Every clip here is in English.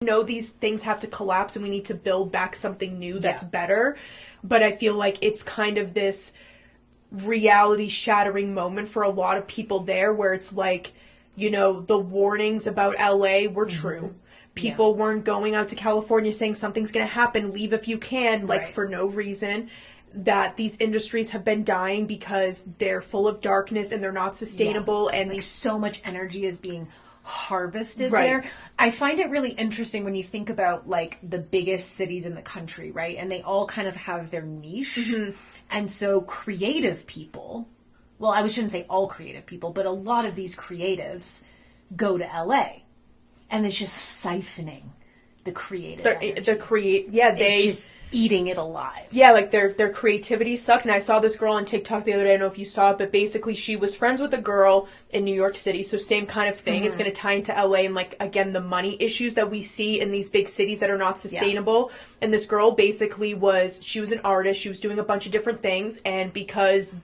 know these things have to collapse and we need to build back something new that's better. But I feel like it's kind of this reality shattering moment for a lot of people there where it's like, you know, the warnings about LA were true. People weren't going out to California saying something's going to happen, leave if you can, like for no reason. That these industries have been dying because they're full of darkness and they're not sustainable. And like so much energy is being harvested there. I find it really interesting when you think about like the biggest cities in the country, right? And they all kind of have their niche. And so creative people, well, I shouldn't say all creative people, but a lot of these creatives go to LA. And it's just siphoning the creative energy. It's just eating it alive. Yeah, like their creativity sucked. And I saw this girl on TikTok the other day, I don't know if you saw it, but basically she was friends with a girl in New York City, so same kind of thing. It's going to tie into LA and like, again, the money issues that we see in these big cities that are not sustainable. And this girl basically she was an artist, she was doing a bunch of different things, and because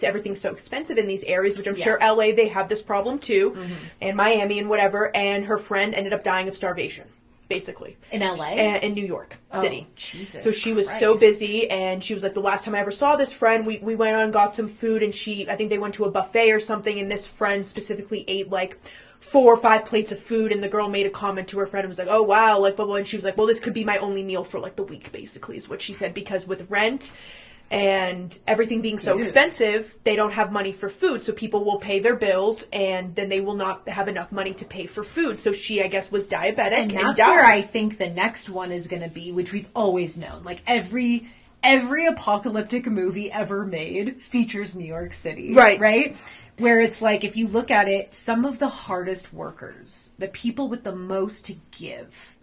everything's so expensive in these areas, which I'm sure LA, they have this problem too, and Miami and whatever, and her friend ended up dying of starvation. Basically. In LA? In New York City. Jesus So she was Christ. so busy, and she was like, the last time I ever saw this friend, we went on and got some food, and I think they went to a buffet or something, and this friend specifically ate like 4 or 5 plates of food, and the girl made a comment to her friend and was like, oh wow, like blah blah, and she was like, well, this could be my only meal for like the week, basically, is what she said, because with rent and everything being so expensive, they don't have money for food. So people will pay their bills, and then they will not have enough money to pay for food. So she, I guess, was diabetic and that's where I think the next one is going to be, which we've always known. Like every apocalyptic movie ever made features New York City. Right? Where it's like, if you look at it, some of the hardest workers, the people with the most to give,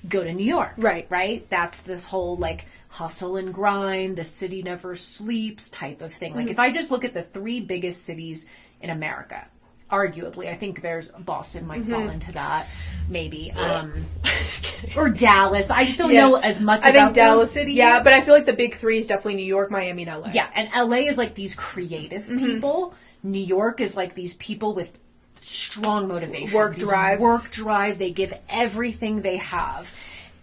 go to New York. Right? That's this whole like hustle and grind, the city never sleeps type of thing. Like if I just look at the 3 biggest cities in America, arguably, I think there's Boston might fall into that, maybe, or Dallas. I just don't know as much about Dallas, those cities. Yeah, but I feel like the big 3 is definitely New York, Miami, and LA. Yeah, and LA is like these creative people. New York is like these people with strong motivation. Work drive. They give everything they have.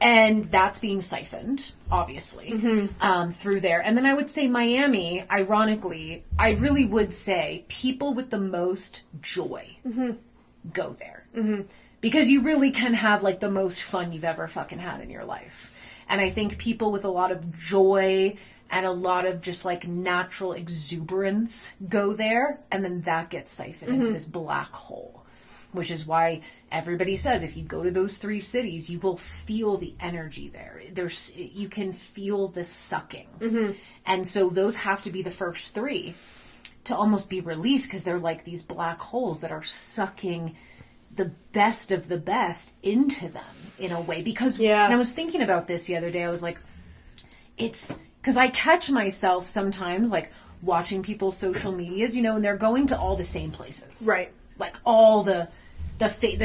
And that's being siphoned, obviously, through there. And then I would say Miami, ironically, I really would say people with the most joy go there. Because you really can have, like, the most fun you've ever fucking had in your life. And I think people with a lot of joy and a lot of just, like, natural exuberance go there. And then that gets siphoned into this black hole. Which is why everybody says if you go to those 3 cities, you will feel the energy there. You can feel the sucking. And so those have to be the first 3 to almost be released, because they're like these black holes that are sucking the best of the best into them in a way. Because when I was thinking about this the other day, I was like, it's because I catch myself sometimes like watching people's social medias, you know, and they're going to all the same places. Like all the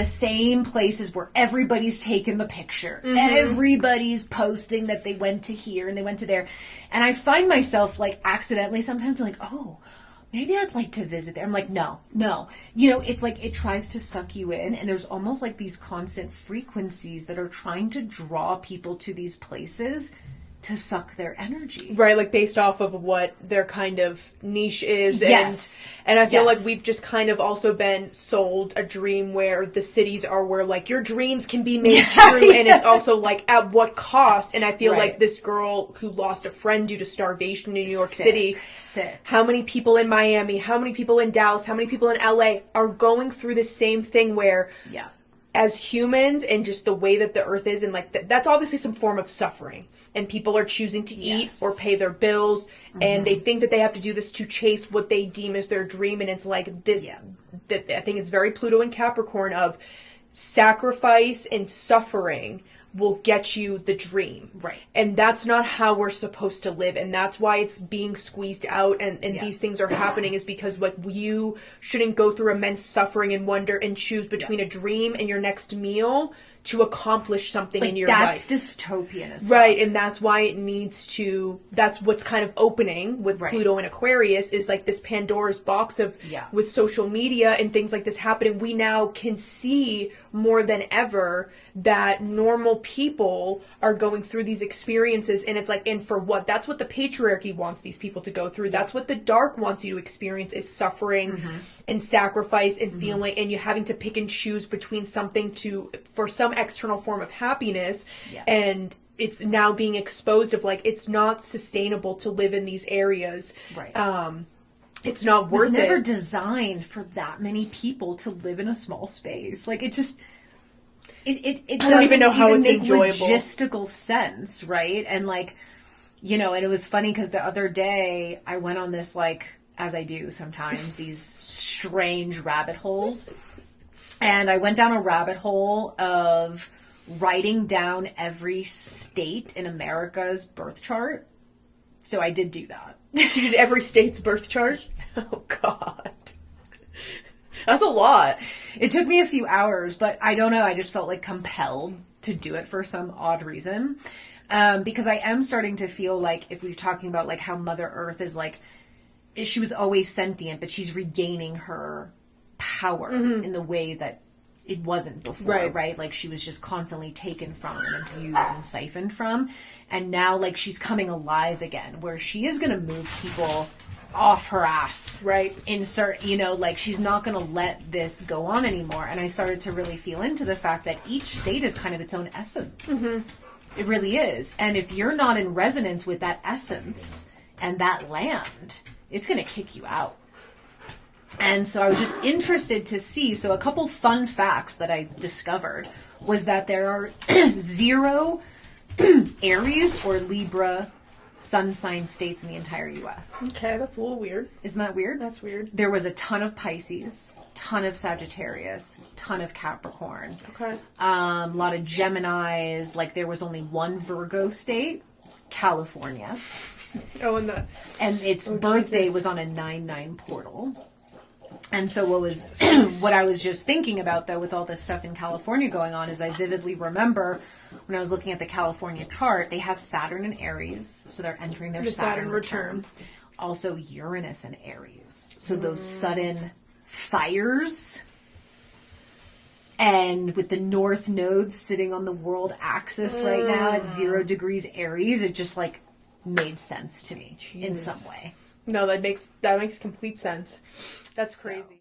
same places where everybody's taking the picture. Everybody's posting that they went to here and they went to there. And I find myself like accidentally sometimes like, oh, maybe I'd like to visit there. I'm like, no. You know, it's like it tries to suck you in. And there's almost like these constant frequencies that are trying to draw people to these places to suck their energy. Right, like based off of what their kind of niche is. And I feel like we've just kind of also been sold a dream where the cities are where like your dreams can be made true, and it's also like at what cost. And I feel like this girl who lost a friend due to starvation in New York City. How many people in Miami, how many people in Dallas, how many people in LA are going through the same thing where as humans and just the way that the earth is, and like that's obviously some form of suffering, and people are choosing to eat or pay their bills, and they think that they have to do this to chase what they deem as their dream. And it's like this that I think it's very Pluto and Capricorn of sacrifice and suffering, will get you the dream. Right. And that's not how we're supposed to live. And that's why it's being squeezed out and these things are happening, is because like you shouldn't go through immense suffering and wonder and choose between a dream and your next meal to accomplish something in your life. That's dystopian as well. Right, and that's why it needs to, that's what's kind of opening with Pluto and Aquarius, is like this Pandora's box of, with social media and things like this happening, we now can see more than ever that normal people are going through these experiences, and it's like, and for what? That's what the patriarchy wants these people to go through. That's what the dark wants you to experience, is suffering and sacrifice and feeling, and you having to pick and choose between something for some external form of happiness, and it's now being exposed of like, it's not sustainable to live in these areas. Right. It's not worth it. It was never designed for that many people to live in a small space. Like, it just... It I don't even know how it's make enjoyable. Logistical sense, right? And like, you know, and it was funny because the other day I went on this, like, as I do sometimes, these strange rabbit holes. And I went down a rabbit hole of writing down every state in America's birth chart. So I did do that. You did every state's birth chart? Oh, God. That's a lot. It took me a few hours, but I don't know. I just felt like compelled to do it for some odd reason. Because I am starting to feel like, if we're talking about like how Mother Earth is like, she was always sentient, but she's regaining her power in the way that it wasn't before, right? Like she was just constantly taken from and abused and siphoned from. And now like she's coming alive again, where she is going to move people off her ass. Right. Insert, you know, like she's not going to let this go on anymore. And I started to really feel into the fact that each state is kind of its own essence. It really is. And if you're not in resonance with that essence and that land, it's going to kick you out. And so I was just interested to see. So a couple fun facts that I discovered was that there are 0 Aries or Libra sun sign states in the entire U.S. Okay, that's a little weird. Isn't that weird? That's weird. There was a ton of Pisces, ton of Sagittarius, ton of Capricorn. Okay. A lot of Geminis. Like there was only one Virgo state, California. Oh, and its birthday was on a 9/9 portal. And so what I was just thinking about though with all this stuff in California going on is I vividly remember when I was looking at the California chart, they have Saturn and Aries, so they're entering their Saturn return. Also Uranus and Aries. So those sudden fires, and with the North Node sitting on the world axis right now at 0 degrees Aries, it just like made sense to me in some way. No, that makes complete sense. That's crazy.